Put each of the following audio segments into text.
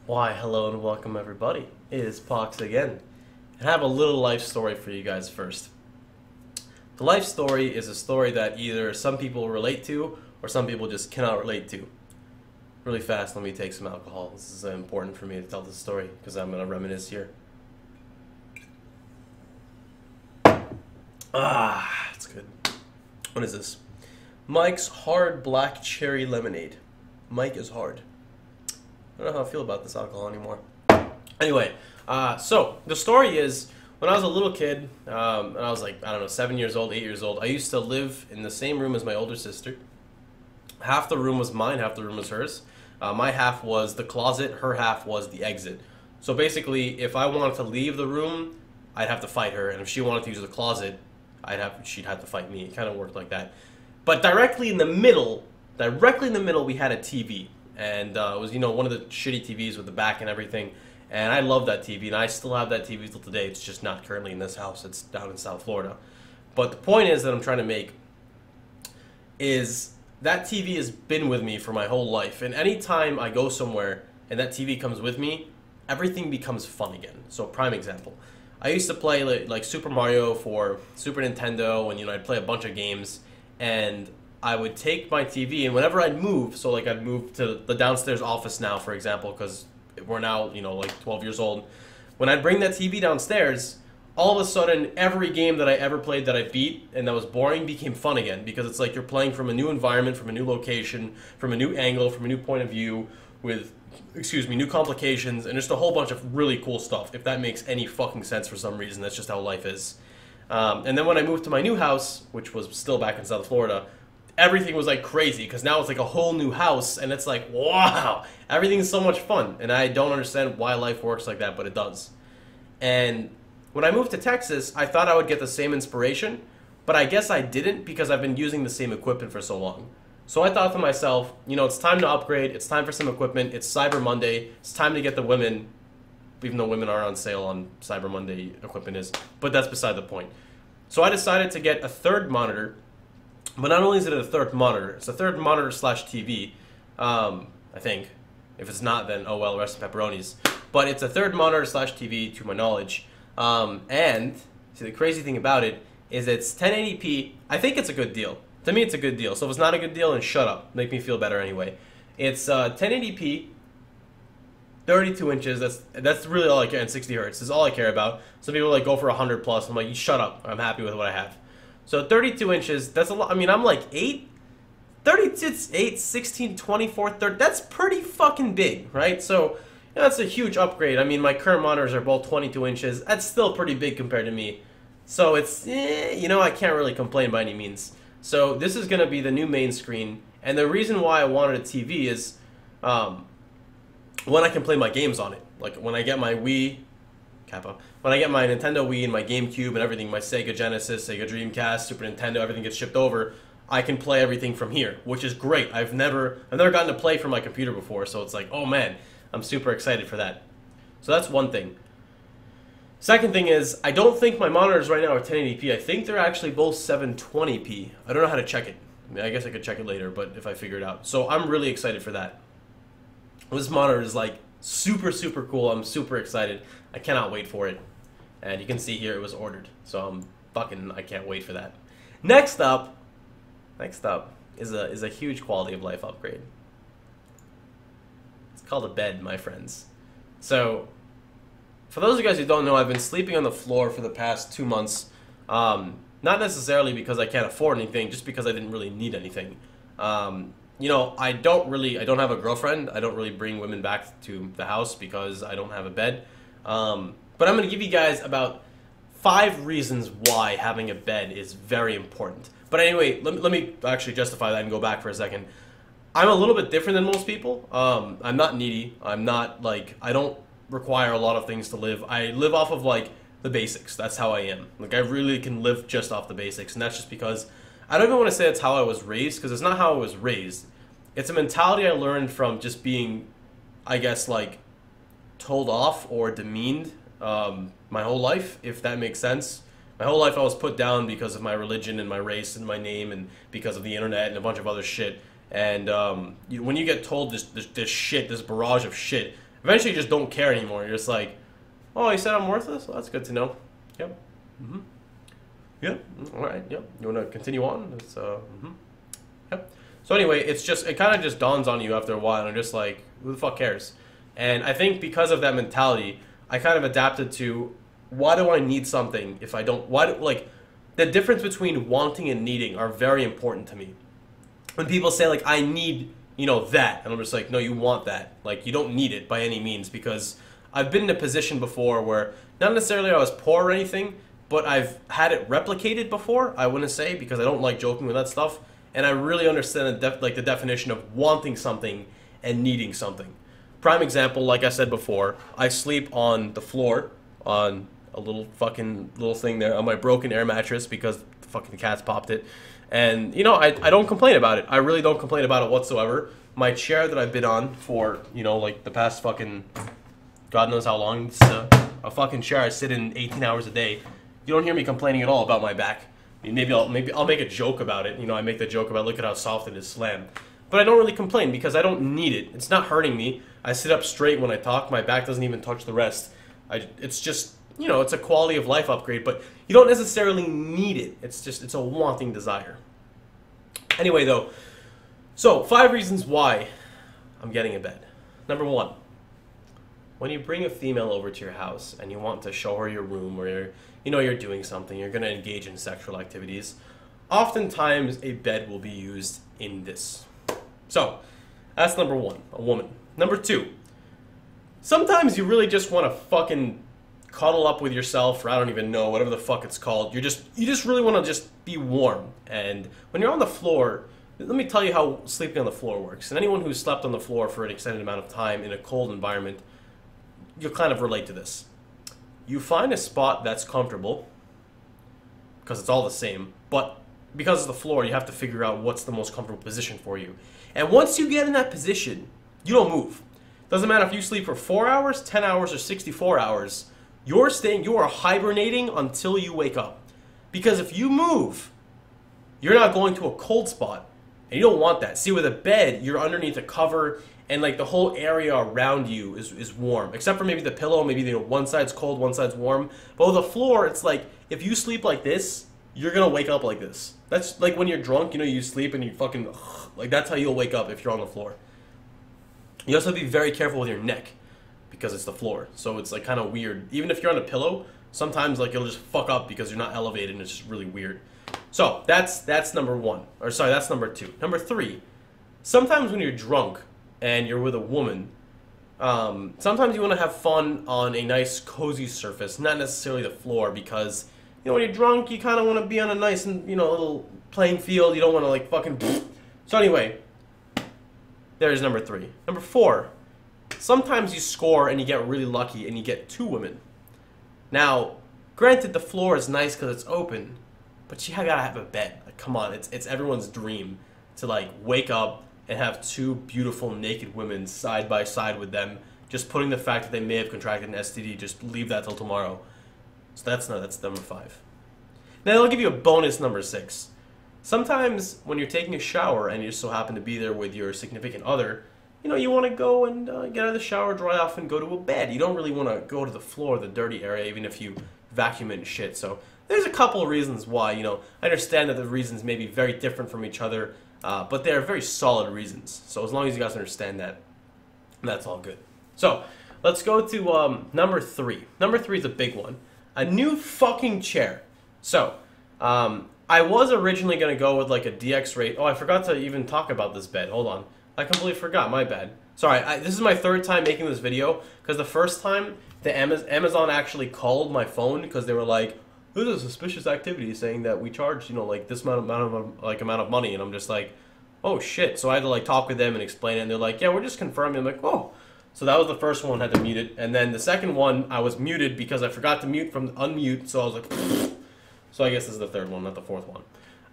Why, hello and welcome everybody. It is Pohx again. And I have a little life story for you guys first. The life story is a story that either some people relate to or some people just cannot relate to. Really fast, let me take some alcohol. This is important for me to tell this story because I'm going to reminisce here. Ah, it's good. What is this? Mike's Hard Black Cherry Lemonade. Mike is hard. I don't know how I feel about this alcohol anymore. Anyway, so the story is when I was a little kid, and I was like, I don't know, 7 years old, 8 years old, I used to live in the same room as my older sister. Half the room was mine, half the room was hers. My half was the closet, her half was the exit. So basically, if I wanted to leave the room, I'd have to fight her, and if she wanted to use the closet, she'd have to fight me. It kind of worked like that. But directly in the middle, we had a TV. And it was, one of the shitty TVs with the back and everything. And I love that TV, and I still have that TV till today. It's just not currently in this house. It's down in South Florida. But the point is that I'm trying to make is that TV has been with me for my whole life. And anytime I go somewhere and that TV comes with me, everything becomes fun again. So prime example. I used to play like Super Mario for Super Nintendo, and I'd play a bunch of games, and I would take my TV, and whenever I'd move, so like I'd move to the downstairs office now, for example, because we're now, like 12 years old. When I'd bring that TV downstairs, all of a sudden, every game that I ever played that I beat and that was boring became fun again, because it's like you're playing from a new environment, from a new location, from a new angle, from a new point of view, with, new complications, and just a whole bunch of really cool stuff, if that makes any fucking sense for some reason. That's just how life is. And then when I moved to my new house, which was still back in South Florida, everything was like crazy, because now it's like a whole new house, and it's like, wow, everything's so much fun. And I don't understand why life works like that, but it does. And when I moved to Texas, I thought I would get the same inspiration, but I guess I didn't, because I've been using the same equipment for so long. So I thought to myself, it's time to upgrade, it's time for some equipment, it's Cyber Monday, it's time to get the women, even though women are on sale on Cyber Monday equipment is, but that's beside the point. So I decided to get a third monitor. But not only is it a third monitor, it's a third monitor slash TV, I think. If it's not, then oh well, rest in pepperonis. But it's a third monitor slash TV, to my knowledge. And see, the crazy thing about it is it's 1080p. I think it's a good deal. To me, it's a good deal. So if it's not a good deal, then shut up. Make me feel better anyway. It's 1080p, 32 inches. That's really all I care. And 60 hertz is all I care about. Some people like go for 100 plus. I'm like, you shut up. I'm happy with what I have. So 32 inches, that's a lot. I mean, I'm like 8, 32, it's 8, 16, 24, 30. That's pretty fucking big, right? So that's a huge upgrade. I mean, my current monitors are both 22 inches. That's still pretty big compared to me. So it's, I can't really complain by any means. So this is going to be the new main screen. And the reason why I wanted a TV is when I can play my games on it. Like when I get my Wii... When I get my Nintendo Wii and my GameCube and everything, my Sega Genesis, Sega Dreamcast, Super Nintendo, everything gets shipped over, I can play everything from here, which is great. I've never gotten to play from my computer before, so it's like, oh man, I'm super excited for that. So that's one thing. Second thing is, I don't think my monitors right now are 1080p. I think they're actually both 720p. I don't know how to check it. I mean, I guess I could check it later, but if I figure it out. So I'm really excited for that. This monitor is like super, super cool. I'm super excited. I cannot wait for it. And you can see here it was ordered. So I can't wait for that. Next up is a huge quality of life upgrade. It's called a bed, my friends. So for those of you guys who don't know, I've been sleeping on the floor for the past 2 months. Not necessarily because I can't afford anything, just because I didn't really need anything. I don't have a girlfriend. I don't really bring women back to the house because I don't have a bed. But I'm going to give you guys about 5 reasons why having a bed is very important. But anyway, let me actually justify that and go back for a second. I'm a little bit different than most people. I'm not needy. I don't require a lot of things to live. I live off of the basics. That's how I am. I really can live just off the basics. And that's just because I don't even want to say it's how I was raised, because it's not how I was raised. It's a mentality I learned from just being, I guess, told off or demeaned my whole life, if that makes sense. My whole life I was put down because of my religion and my race and my name, and because of the internet and a bunch of other shit. And when you get told this barrage of shit, Eventually, you just don't care anymore. You're just like, oh, you said I'm worthless? Well, that's good to know. Yep. Mm-hmm. Yep. All right. Yep. You want to continue on? It's, mm-hmm. Yep. So anyway, it kind of just dawns on you after a while, and I'm just like, who the fuck cares? And I think because of that mentality, I kind of adapted to, why do I need something if I don't, like, the difference between wanting and needing are very important to me. When people say, like, I need, you know, that, and I'm just like, no, you want that. Like, you don't need it by any means, because I've been in a position before where, not necessarily I was poor or anything, but I've had it replicated before, I wouldn't say, because I don't like joking with that stuff. And I really understand the definition of wanting something and needing something. Prime example, like I said before, I sleep on the floor on a little thing there on my broken air mattress because the fucking cats popped it. And, you know, I don't complain about it. I really don't complain about it whatsoever. My chair that I've been on for, you know, like the past fucking God knows how long. It's a fucking chair I sit in 18 hours a day. You don't hear me complaining at all about my back. Maybe I'll make a joke about it. You know, I make the joke about look at how soft it is slammed. But I don't really complain because I don't need it. It's not hurting me. I sit up straight when I talk. My back doesn't even touch the rest. It's just, you know, it's a quality of life upgrade, but you don't necessarily need it. It's a wanting desire. Anyway, though, so 5 reasons why I'm getting a bed. Number 1, when you bring a female over to your house and you want to show her your room, or you're doing something, you're going to engage in sexual activities, oftentimes a bed will be used in this. So, that's number 1, a woman. Number 2, sometimes you really just want to fucking cuddle up with yourself, or I don't even know, whatever the fuck it's called. You just really want to just be warm. And when you're on the floor, let me tell you how sleeping on the floor works. And anyone who's slept on the floor for an extended amount of time in a cold environment, you'll kind of relate to this. You find a spot that's comfortable, because it's all the same, but because of the floor, you have to figure out what's the most comfortable position for you. And once you get in that position, you don't move. Doesn't matter if you sleep for 4 hours, 10 hours, or 64 hours, you are hibernating until you wake up. Because if you move, you're not going to a cold spot, and you don't want that. See, with a bed, you're underneath a cover, and like the whole area around you is warm, except for maybe the pillow. Maybe one side's cold, one side's warm. But with the floor, it's like if you sleep like this, you're gonna wake up like this. That's like when you're drunk, you sleep and you fucking like that's how you'll wake up if you're on the floor. You also have to be very careful with your neck because it's the floor, so it's like kind of weird. Even if you're on a pillow, sometimes like you'll just fuck up because you're not elevated and it's just really weird. So that's number 1, or sorry, that's number 2. Number 3, sometimes when you're drunk and you're with a woman, sometimes you want to have fun on a nice cozy surface, not necessarily the floor, because when you're drunk you kind of want to be on a nice and little playing field. You don't want to like fucking so anyway, there's number 3. Number 4, sometimes you score and you get really lucky and you get 2 women. Now granted, the floor is nice because it's open, but you gotta have a bed. Like, come on, it's everyone's dream to like wake up and have 2 beautiful naked women side by side with them. Just putting the fact that they may have contracted an STD, just leave that till tomorrow. So that's number 5. Now I'll give you a bonus number 6. Sometimes when you're taking a shower and you just so happen to be there with your significant other, you want to go and get out of the shower, dry off, and go to a bed. You don't really want to go to the floor, the dirty area, even if you vacuum it and shit. So there's a couple of reasons why. I understand that the reasons may be very different from each other, but they're very solid reasons. So as long as you guys understand that, that's all good. So let's go to number 3. Number 3 is a big one. A new fucking chair. So I was originally going to go with like a DX rate. Oh, I forgot to even talk about this bed. Hold on. I completely forgot. My bad. Sorry, this is my 3rd time making this video, because the first time the Amazon actually called my phone because they were like, "This is a suspicious activity saying that we charge like this amount of money," and I'm just like, "Oh shit!" So I had to like talk with them and explain it, and they're like, "Yeah, we're just confirming." I'm like, "Oh." So that was the first one, had to mute it, and then the second one I was muted because I forgot to mute from unmute. So I was like, so I guess this is the 3rd one, not the 4th one.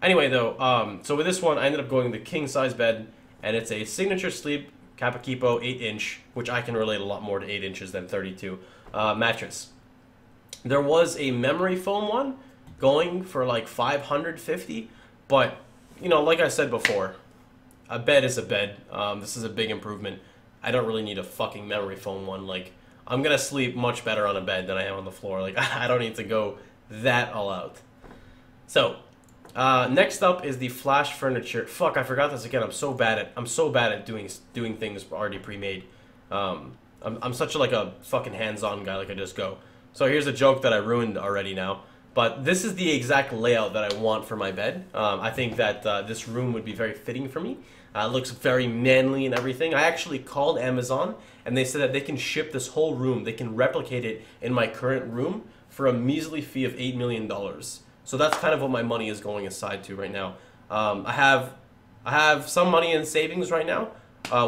Anyway, though, so with this one I ended up going the king size bed. And it's a Signature Sleep Kappa Kipo 8-inch, which I can relate a lot more to 8 inches than 32, mattress. There was a memory foam one going for like $550, but like I said before, a bed is a bed. This is a big improvement. I don't really need a fucking memory foam one. Like, I'm gonna sleep much better on a bed than I am on the floor. Like, I don't need to go that all out. So, next up is the Flash furniture. Fuck, I forgot this again. I'm so bad at doing things already pre-made. I'm such like a fucking hands-on guy. Like, I just go. So here's a joke that I ruined already now. But this is the exact layout that I want for my bed. I think that this room would be very fitting for me. It looks very manly and everything. I actually called Amazon, and they said that they can ship this whole room. They can replicate it in my current room for a measly fee of $8 million. So that's kind of what my money is going aside to right now. I have some money in savings right now.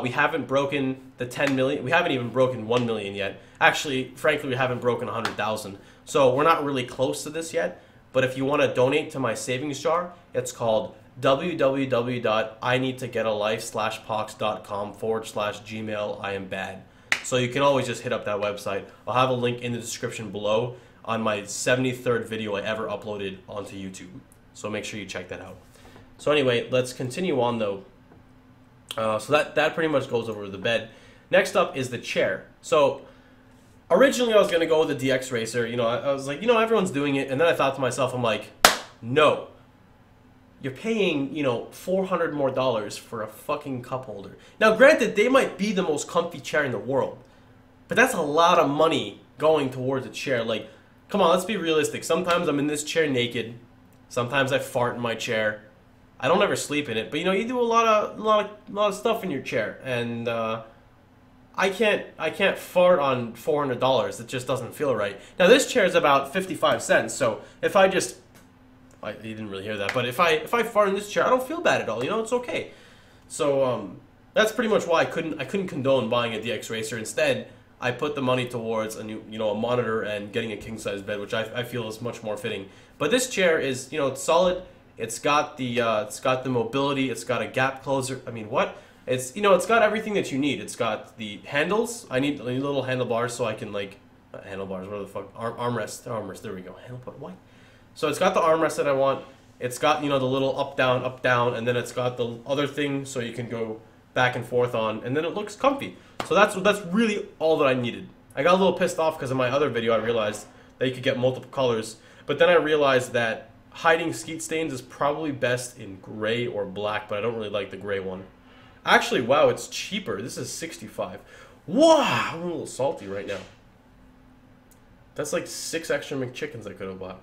We haven't broken the 10 million. We haven't even broken 1 million yet. Actually, frankly, we haven't broken 100,000. So we're not really close to this yet. But if you want to donate to my savings jar, it's called www.ineedtogetalife.com/Pohx.com/Gmail. I am bad. So you can always just hit up that website. I'll have a link in the description below on my 73rd video I ever uploaded onto YouTube. So make sure you check that out. So anyway, let's continue on though. So that pretty much goes over the bed. Next up is the chair. So originally I was going to go with the DX Racer. You know, I was like, you know, everyone's doing it. And then I thought to myself, I'm like, no. You're paying, you know, $400 more for a fucking cup holder. Now, granted, they might be the most comfy chair in the world. But that's a lot of money going towards a chair. Like, come on, let's be realistic. Sometimes I'm in this chair naked. Sometimes I fart in my chair. I don't ever sleep in it, but you know, you do a lot of stuff in your chair, and I can't fart on $400. It just doesn't feel right. Now this chair is about 55 cents, so if I just, you didn't really hear that, but if I fart in this chair, I don't feel bad at all. You know, it's okay. So that's pretty much why I couldn't condone buying a DX Racer. Instead, I put the money towards a new, you know, a monitor and getting a king size bed, which I feel is much more fitting. But this chair is, you know, it's solid. It's got the mobility. It's got a gap closer. I mean, what? It's, you know, it's got everything that you need. It's got the handles. I need little handlebars so I can like handlebars. What the fuck? Armrest. There we go. Handlebar. What? So it's got the armrest that I want. It's got, you know, the little up down, and then it's got the other thing so you can go back and forth on, and then it looks comfy. So that's really all that I needed. I got a little pissed off because in my other video I realized that you could get multiple colors, but then I realized that hiding skeet stains is probably best in gray or black, but I don't really like the gray one. Actually, wow, it's cheaper. This is 65. Wow, I'm a little salty right now. That's like 6 extra McChickens I could have bought.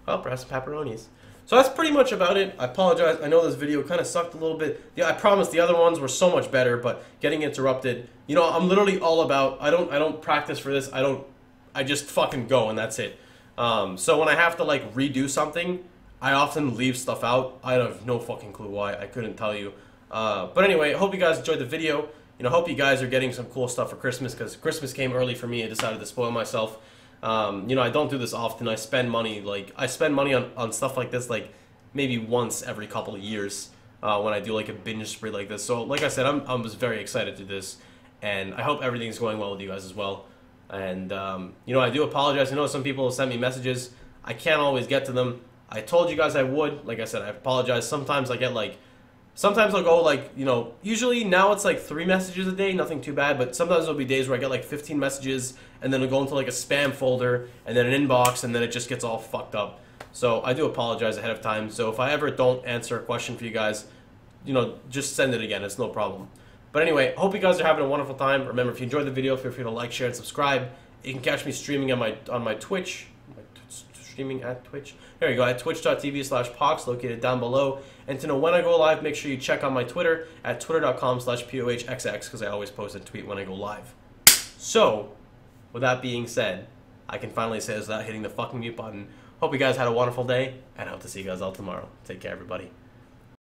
Well, perhaps pepperonis. So that's pretty much about it. I apologize. I know this video kind of sucked a little bit. Yeah, I promise the other ones were so much better, but getting interrupted. You know, I'm literally all about. I don't practice for this. I just fucking go and that's it. So when I have to like redo something, I often leave stuff out. I have no fucking clue why. I couldn't tell you. But anyway, I hope you guys enjoyed the video. You know, hope you guys are getting some cool stuff for Christmas, because Christmas came early for me. I decided to spoil myself. You know, I don't do this often. I spend money on stuff like this like maybe once every couple of years when I do like a binge spree like this. So like I said, I'm just very excited to this, and I hope everything's going well with you guys as well. And you know, I do apologize. I know some people send me messages. I can't always get to them. I told you guys I would. Like I said, I apologize. Sometimes I get like, sometimes I'll go like, you know, usually now it's like 3 messages a day, nothing too bad, but sometimes there'll be days where I get like 15 messages, and then it'll go into like a spam folder, and then an inbox, and then it just gets all fucked up. So I do apologize ahead of time. So if I ever don't answer a question for you guys, you know, just send it again. It's no problem. But anyway, hope you guys are having a wonderful time. Remember, if you enjoyed the video, feel free to like, share, and subscribe. You can catch me streaming on my Twitch. Streaming at Twitch. There you go, at twitch.tv/Pohx, located down below. And to know when I go live, make sure you check on my Twitter at twitter.com/POHXX, because I always post a tweet when I go live. So, with that being said, I can finally say this without hitting the fucking mute button. Hope you guys had a wonderful day, and I hope to see you guys all tomorrow. Take care, everybody.